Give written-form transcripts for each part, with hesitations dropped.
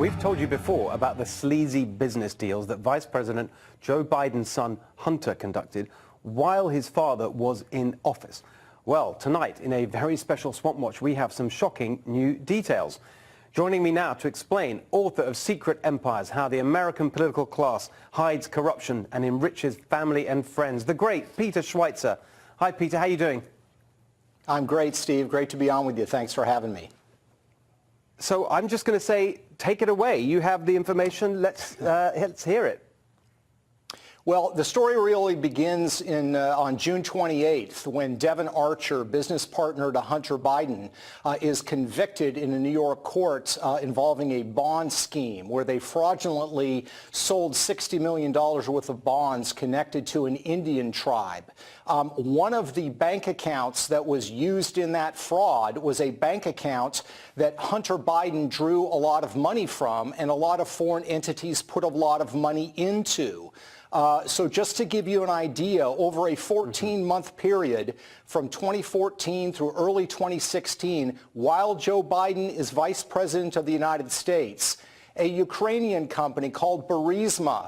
We've told you before about the sleazy business deals that Vice President Joe Biden's son Hunter conducted while his father was in office. Well, tonight, in a very special Swamp Watch, we have some shocking new details. Joining me now to explain, author of Secret Empires, How the American Political Class Hides Corruption and Enriches Family and Friends, the great Peter Schweitzer. Hi, Peter. How are you doing? I'm great, Steve. Great to be on with you. Thanks for having me. So I'm just going to say, take it away. You have the information. Let's hear it. Well, the story really begins on June 28th when Devon Archer, business partner to Hunter Biden, is convicted in a New York court involving a bond scheme where they fraudulently sold $60 million worth of bonds connected to an Indian tribe. One of the bank accounts that was used in that fraud was a bank account that Hunter Biden drew a lot of money from and a lot of foreign entities put a lot of money into. So just to give you an idea, over a 14-month period from 2014 through early 2016, while Joe Biden is vice president of the United States, a Ukrainian company called Burisma,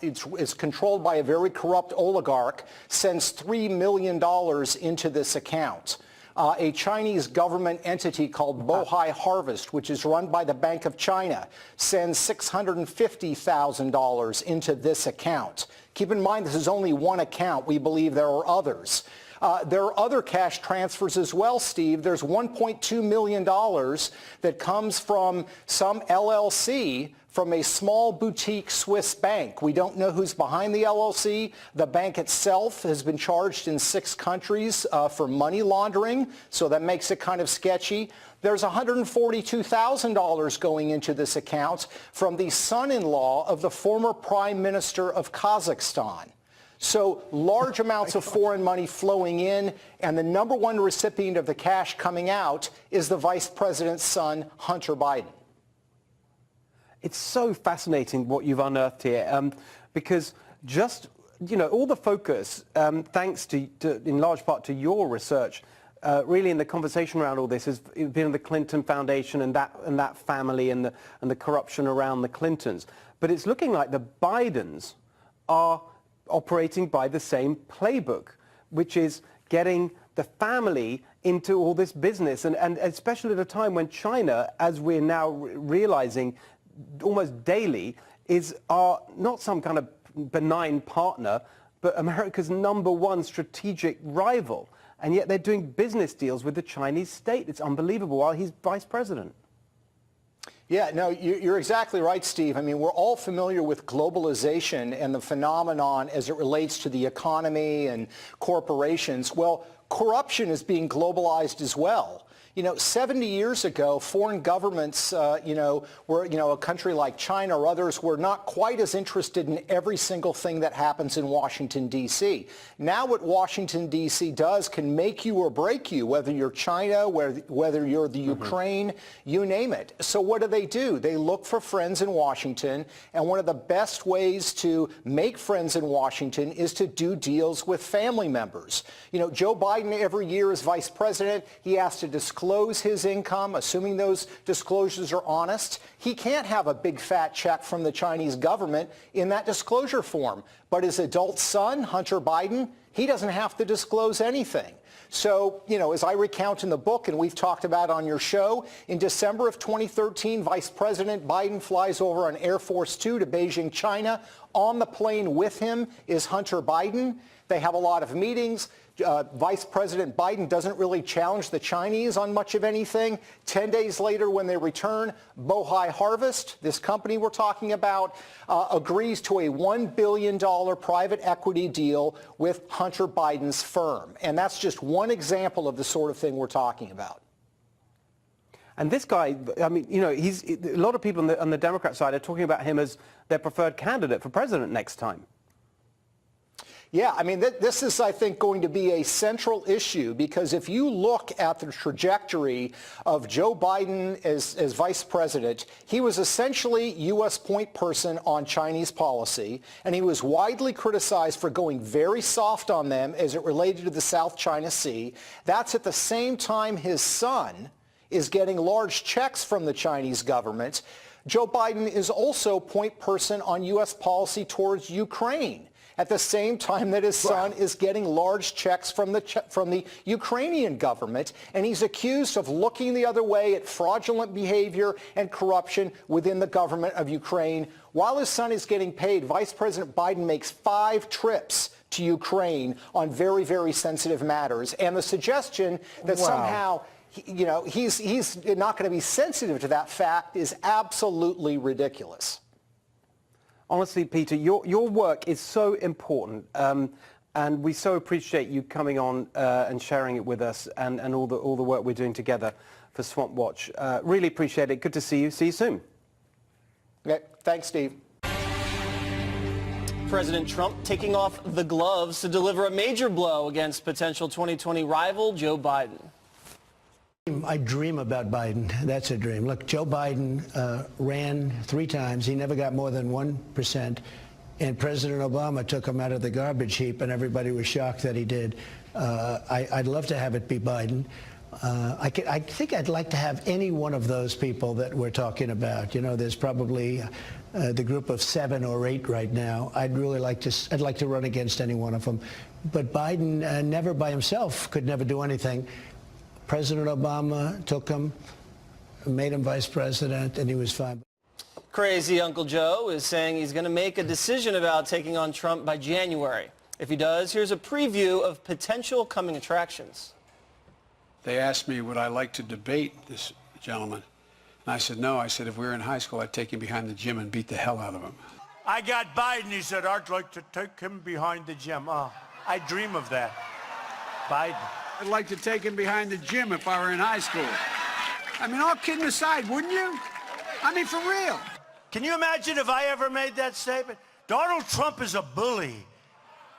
it's controlled by a very corrupt oligarch, sends $3 million into this account. A Chinese government entity called Bohai Harvest, which is run by the Bank of China, sends $650,000 into this account. Keep in mind, this is only one account. We believe there are others. There are other cash transfers as well, Steve. There's $1.2 million that comes from some LLC from a small boutique Swiss bank. We don't know who's behind the LLC. The bank itself has been charged in 6 countries for money laundering, so that makes it kind of sketchy. There's $142,000 going into this account from the son-in-law of the former Prime Minister of Kazakhstan. So large amounts of foreign money flowing in, and the number one recipient of the cash coming out is the vice president's son, Hunter Biden. It's so fascinating what you've unearthed here, because just, all the focus, thanks to, in large part to your research, really in the conversation around all this has been the Clinton Foundation and that family and the corruption around the Clintons. But it's looking like the Bidens are operating by the same playbook, which is getting the family into all this business, and especially at a time when China, as we're now realizing almost daily, are not some kind of benign partner, but America's #1 strategic rival. And yet they're doing business deals with the Chinese state. It's unbelievable while he's vice president. Yeah, no, you're exactly right, Steve. I mean, we're all familiar with globalization and the phenomenon as it relates to the economy and corporations. Well, corruption is being globalized as well. 70 years ago, foreign governments, were, a country like China or others were not quite as interested in every single thing that happens in Washington, D.C. Now what Washington, D.C. does can make you or break you, whether you're China, whether you're the Ukraine, you name it. So what do? They look for friends in Washington, and one of the best ways to make friends in Washington is to do deals with family members. Joe Biden every year as vice president, he has to disclose his income, assuming those disclosures are honest. He can't have a big fat check from the Chinese government in that disclosure form. But his adult son, Hunter Biden, he doesn't have to disclose anything. So, as I recount in the book and we've talked about on your show, in December of 2013, Vice President Biden flies over on Air Force 2 to Beijing, China. On the plane with him is Hunter Biden. They have a lot of meetings. Vice President Biden doesn't really challenge the Chinese on much of anything. 10 days later, when they return, Bohai Harvest, this company we're talking about, agrees to a $1 billion private equity deal with Hunter Biden's firm. And that's just one example of the sort of thing we're talking about. And this guy, I mean, a lot of people on the Democrat side are talking about him as their preferred candidate for president next time. Yeah, I mean, this is, I think, going to be a central issue because if you look at the trajectory of Joe Biden as vice president, he was essentially U.S. point person on Chinese policy, and he was widely criticized for going very soft on them as it related to the South China Sea. That's at the same time his son is getting large checks from the Chinese government. Joe Biden is also point person on U.S. policy towards Ukraine at the same time that his son is getting large checks from the Ukrainian government, and he's accused of looking the other way at fraudulent behavior and corruption within the government of Ukraine. While his son is getting paid, Vice President Biden makes 5 trips to Ukraine on very, very sensitive matters. And the suggestion that somehow he's not going to be sensitive to that fact is absolutely ridiculous. Honestly, Peter, your work is so important, and we so appreciate you coming on and sharing it with us, and all the work we're doing together for Swamp Watch. Really appreciate it. Good to see you. See you soon. Okay. Thanks, Steve. President Trump taking off the gloves to deliver a major blow against potential 2020 rival Joe Biden. I dream about Biden. That's a dream. Look, Joe Biden ran 3 times. He never got more than 1%. And President Obama took him out of the garbage heap, and everybody was shocked that he did. I'd love to have it be Biden. I think I'd like to have any one of those people that we're talking about. You know, there's probably the group of 7 or 8 right now. I'd like to run against any one of them. But Biden never by himself could never do anything. President Obama took him, made him vice president, and he was fine. Crazy Uncle Joe is saying he's going to make a decision about taking on Trump by January. If he does, here's a preview of potential coming attractions. They asked me, would I like to debate this gentleman? And I said, no. I said, if we were in high school, I'd take him behind the gym and beat the hell out of him. I got Biden. He said, I'd like to take him behind the gym. Oh, I dream of that. Biden. I'd like to take him behind the gym if I were in high school. I mean, all kidding aside, wouldn't you? I mean, for real. Can you imagine if I ever made that statement? Donald Trump is a bully.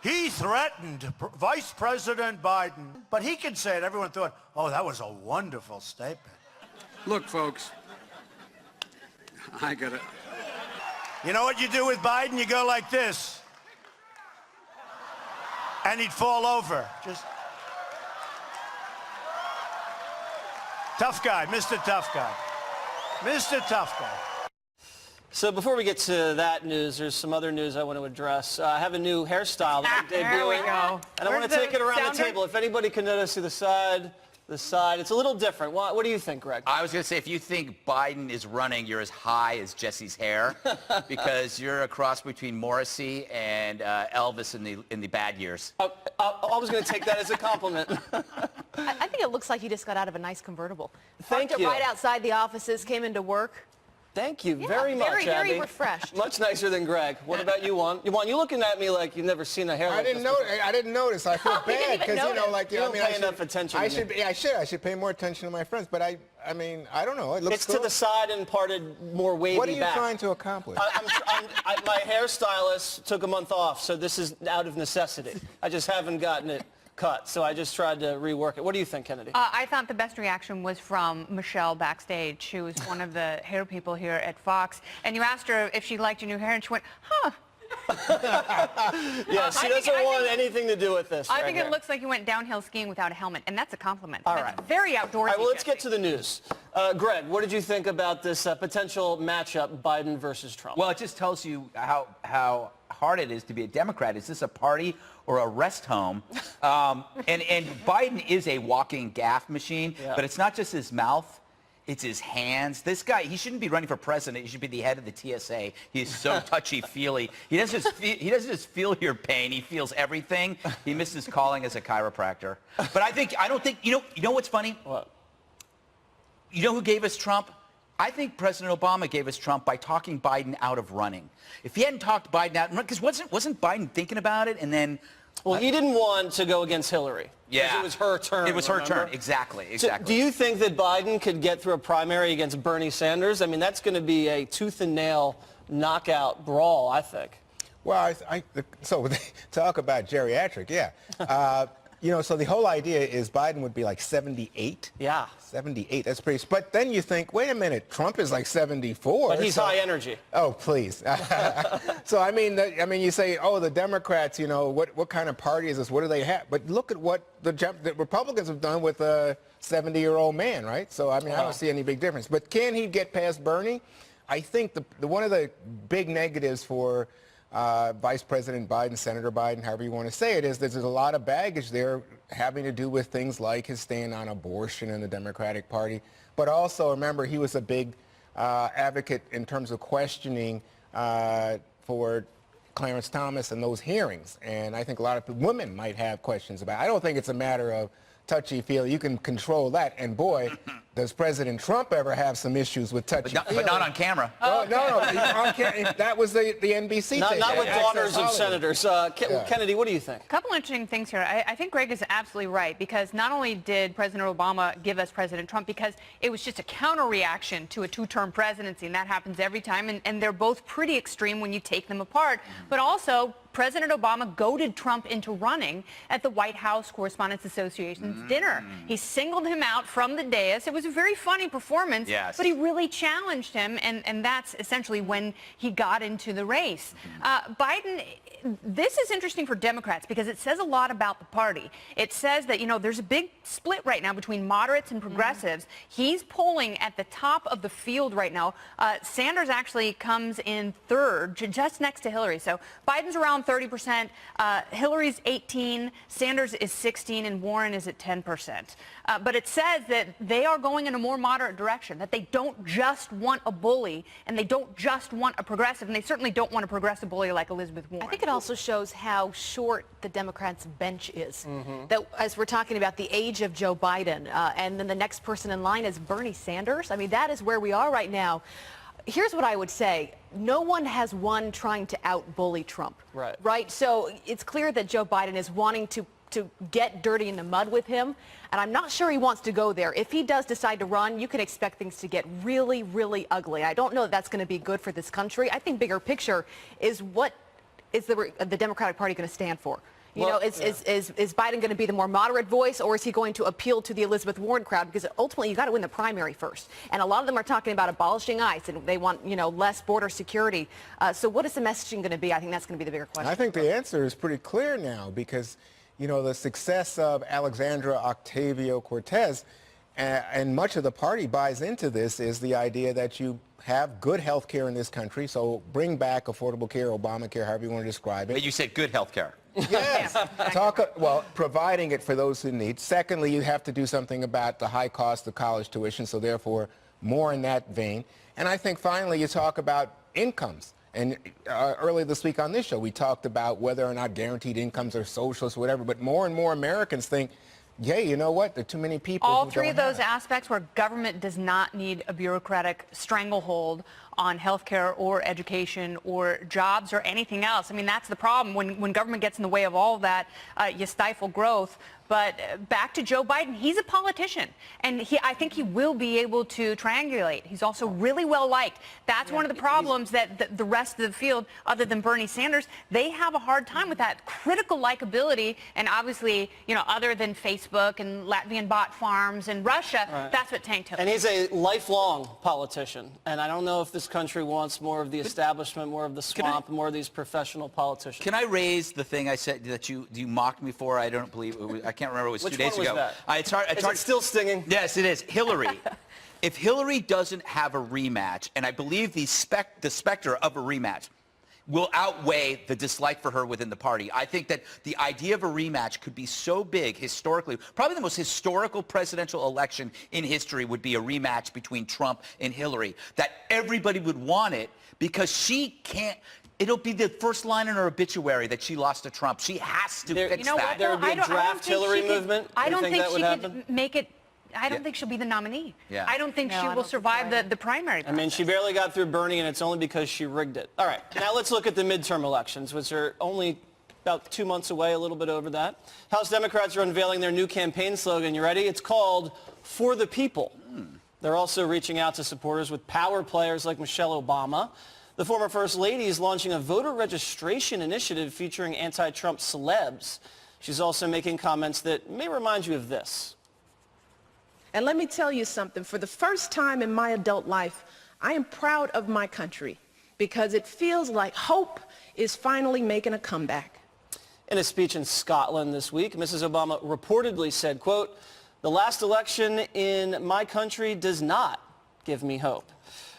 He threatened Vice President Biden, but he can say it. Everyone thought, oh, that was a wonderful statement. Look, folks, I gotta... You know what you do with Biden? You go like this. And he'd fall over. Just... Tough guy, Mr. Tough Guy. Mr. Tough Guy. So before we get to that news, there's some other news I want to address. I have a new hairstyle that I'm debuting. There we go. And I want to take it around the table. If anybody can notice the side, it's a little different. What do you think, Greg? I was going to say, if you think Biden is running, you're as high as Jesse's hair, because you're a cross between Morrissey and Elvis in the bad years. I was going to take that as a compliment. I think it looks like you just got out of a nice convertible. Thank Parked you. it right outside the offices, came into work. Thank you very much, very, Abby. very refreshed. Much nicer than Greg. What about you, Juan? Juan, you looking at me like you've never seen a hair like this before. I didn't notice. I feel bad because You don't pay enough attention. I should pay more attention to my friends. But I mean, I don't know. It looks It's to the side and parted more wavy back. What are you trying to accomplish? My hairstylist took a month off, so this is out of necessity. I just haven't gotten it cut, so I just tried to rework it. What do you think, Kennedy? I thought the best reaction was from Michelle backstage, who was one of the hair people here at Fox. And you asked her if she liked your new hair, and she went, huh. Yeah, she doesn't want anything to do with this. I think it looks like you went downhill skiing without a helmet, and that's a compliment. All That's right. very outdoorsy. All right, well, let's Jesse. get to the news. Greg, what did you think about this potential matchup, Biden versus Trump? Well, it just tells you how hard it is to be a Democrat. Is this a party or a rest home? And Biden is a walking gaffe machine, but it's not just his mouth. It's his hands. This guy, he shouldn't be running for president. He should be the head of the TSA. He is so touchy-feely. He doesn't just feel your pain. He feels everything. He misses calling as a chiropractor. But I don't think, you know what's funny? What? You know who gave us Trump? I think President Obama gave us Trump by talking Biden out of running. If he hadn't talked Biden out, because wasn't Biden thinking about it, and then... Well, he didn't want to go against Hillary. Yeah. It was her turn. It was her remember? turn. Exactly. So do you think that Biden could get through a primary against Bernie Sanders? I mean, that's going to be a tooth and nail knockout brawl, I think. Well, so talk about geriatric, yeah. So the whole idea is Biden would be like 78. Yeah. 78, that's pretty. But then you think, wait a minute, Trump is like 74. But he's high energy. Oh, please. So I mean, you say, oh, the Democrats, what kind of party is this? What do they have? But look at what the Republicans have done with a 70-year-old man, right? So I mean, I don't see any big difference. But can he get past Bernie? I think one of the big negatives for Vice President Biden, Senator Biden, however you want to say it, is there's a lot of baggage there having to do with things like his stand on abortion in the Democratic Party. But also, remember, he was a big advocate in terms of questioning for Clarence Thomas and those hearings. And I think a lot of women might have questions about it. I don't think it's a matter of touchy-feely. You can control that. And boy, does President Trump ever have some issues with touchy-feely. But not on camera. Oh, no. That was the NBC thing. Not with daughters of senators. Kennedy, what do you think? A couple interesting things here. I think Greg is absolutely right, because not only did President Obama give us President Trump because it was just a counter-reaction to a two-term presidency, and that happens every time, and they're both pretty extreme when you take them apart, but also President Obama goaded Trump into running at the White House Correspondents Association's dinner. He singled him out from the dais. It was a very funny performance, but he really challenged him, and that's essentially when he got into the race. Biden, this is interesting for Democrats because it says a lot about the party. It says that, you know, there's a big split right now between moderates and progressives. He's polling at the top of the field right now. Sanders actually comes in third, just next to Hillary. So Biden's around 30%, Hillary's 18%, Sanders is 16%, and Warren is at 10%. But it says that they are going in a more moderate direction, that they don't just want a bully, and they don't just want a progressive, and they certainly don't want a progressive bully like Elizabeth Warren. I think it also shows how short the Democrats' bench is. That as we're talking about the age of Joe Biden, and then the next person in line is Bernie Sanders. I mean, that is where we are right now. Here's what I would say. No one has won trying to out-bully Trump. Right? So it's clear that Joe Biden is wanting to get dirty in the mud with him, and I'm not sure he wants to go there. If he does decide to run, you can expect things to get really, really ugly. I don't know that that's going to be good for this country. I think bigger picture is what is the Democratic Party going to stand for? You know, is Biden going to be the more moderate voice, or is he going to appeal to the Elizabeth Warren crowd? Because ultimately, you got to win the primary first. And a lot of them are talking about abolishing ICE, and they want, you know, less border security. So what is the messaging going to be? I think that's going to be the bigger question. I think the answer is pretty clear now because, you know, the success of Alexandria Ocasio-Cortez and much of the party buys into this is the idea that you have good health care in this country. So bring back Affordable Care, Obamacare, however you want to describe it. But you said good health care. Yes. Providing it for those who need. Secondly, you have to do something about the high cost of college tuition, so therefore more in that vein. And I think finally you talk about incomes. And earlier this week on this show, we talked about whether or not guaranteed incomes are socialist or whatever, but more and more Americans think, yeah, you know what? There are too many people All who three don't of those have. aspects where government does not need a bureaucratic stranglehold on healthcare or education or jobs or anything else. I mean, that's the problem. When government gets in the way of all of that, you stifle growth. But back to Joe Biden, he's a politician, and I think he will be able to triangulate. He's also really well liked. That's one of the problems that the rest of the field, other than Bernie Sanders, they have a hard time with that critical likability. And obviously, you know, other than Facebook and Latvian bot farms and Russia, that's what tanked him. And he's a lifelong politician. And I don't know if this country wants more of the establishment, more of the swamp, more of these professional politicians. Can I raise the thing I said that you mocked me for? I don't believe it was, I can't remember. It was 2 days ago. Which one was that? Is it still stinging? Yes, it is. Hillary. If Hillary doesn't have a rematch, and I believe the specter of a rematch will outweigh the dislike for her within the party. I think that the idea of a rematch could be so big historically. Probably the most historical presidential election in history would be a rematch between Trump and Hillary, that everybody would want it because she can't. It'll be the first line in her obituary that she lost to Trump. She has to fix that. There would be a draft Hillary movement? I don't think she could could make it. I don't think she'll be the nominee. Yeah. I don't think she will survive the primary process. I mean, she barely got through Bernie, and it's only because she rigged it. All right, now let's look at the midterm elections, which are only about 2 months away, a little bit over that. House Democrats are unveiling their new campaign slogan. You ready? It's called For the People. They're also reaching out to supporters with power players like Michelle Obama. The former First Lady is launching a voter registration initiative featuring anti-Trump celebs. She's also making comments that may remind you of this. And let me tell you something. For the first time in my adult life, I am proud of my country because it feels like hope is finally making a comeback. In a speech in Scotland this week, Mrs. Obama reportedly said, quote, "The last election in my country does not give me hope."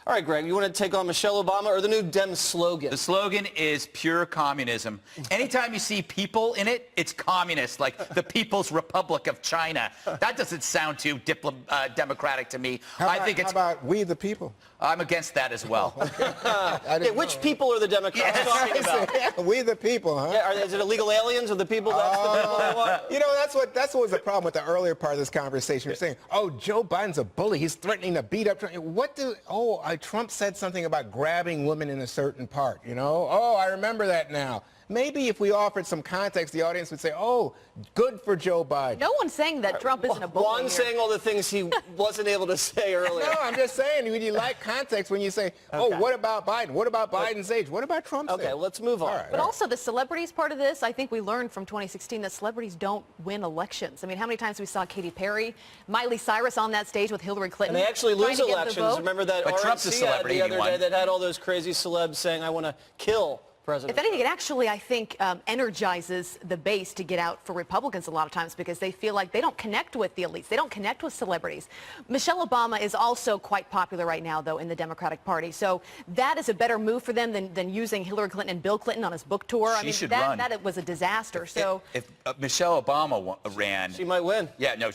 All right, Greg, you want to take on Michelle Obama or the new Dem slogan? The slogan is pure communism. Anytime you see people in it, it's communist, like the People's Republic of China. That doesn't sound too democratic to me. How about we the people? I'm against that as well. Yeah, which people are the Democrats talking about? We the people, huh? Yeah, is it illegal aliens or the people that's the people they want? You know, that's what was the problem with the earlier part of this conversation. You're saying, oh, Joe Biden's a bully. He's threatening to beat up Trump. Trump said something about grabbing women in a certain part, you know? Oh, I remember that now. Maybe if we offered some context, the audience would say, oh, good for Joe Biden. No one's saying that Trump isn't a bully. Juan's saying all the things he wasn't able to say earlier. No, I'm just saying, when you like context, when you say, oh, what about Biden? What about Biden's age? What about Trump's age? Okay, let's move on. But also the celebrities part of this, I think we learned from 2016 that celebrities don't win elections. I mean, how many times we saw Katy Perry, Miley Cyrus on that stage with Hillary Clinton? And they actually lose trying to get the elections. vote? Remember that But Trump's a RNC ad celebrity, the other he won. day that had all those crazy celebs saying, I want to kill President If anything, it actually, I think, energizes the base to get out for Republicans a lot of times because they feel like they don't connect with the elites. They don't connect with celebrities. Michelle Obama is also quite popular right now, though, in the Democratic Party. So that is a better move for them than using Hillary Clinton and Bill Clinton on his book tour. She should that, run. That was a disaster. If Michelle Obama ran... She might win. Yeah, no,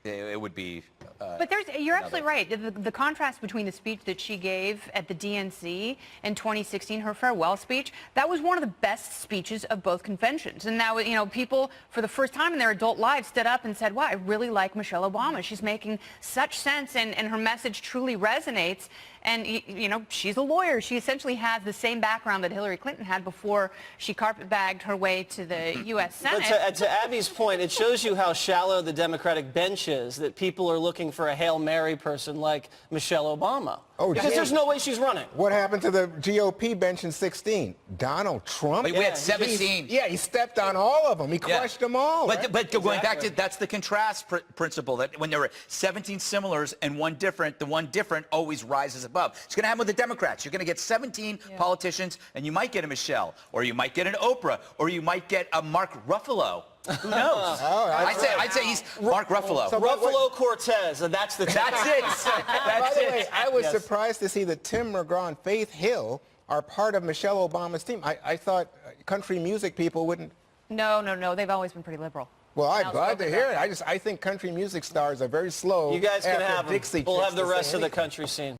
it would be... But you're absolutely right. The contrast between the speech that she gave at the DNC in 2016, her farewell speech, that was one of the best speeches of both conventions. And now, you know, people for the first time in their adult lives stood up and said, wow, I really like Michelle Obama. She's making such sense and her message truly resonates. And, you know, she's a lawyer. She essentially has the same background that Hillary Clinton had before she carpetbagged her way to the U.S. Senate. But to Abby's point, it shows you how shallow the Democratic bench is, that people are looking for a Hail Mary person like Michelle Obama. Oh, because there's no way she's running. What happened to the GOP bench in 16? Donald Trump? We had 17. He stepped on all of them. He crushed them all. But going back to, that's the contrast principle, that when there were 17 similars and one different, the one different always rises above. It's going to happen with the Democrats. You're going to get 17 politicians, and you might get a Michelle, or you might get an Oprah, or you might get a Mark Ruffalo. Who knows? I'd say he's Mark Ruffalo. So Ruffalo Cortez, and that's the... That's it. By the way, I was surprised to see that Tim McGraw and Faith Hill are part of Michelle Obama's team. I thought country music people wouldn't. No. They've always been pretty liberal. Well, I'm glad to hear it. I think country music stars are very slow. You guys can have them. Dixie We'll Chicks have the to rest say of the anything. country scene.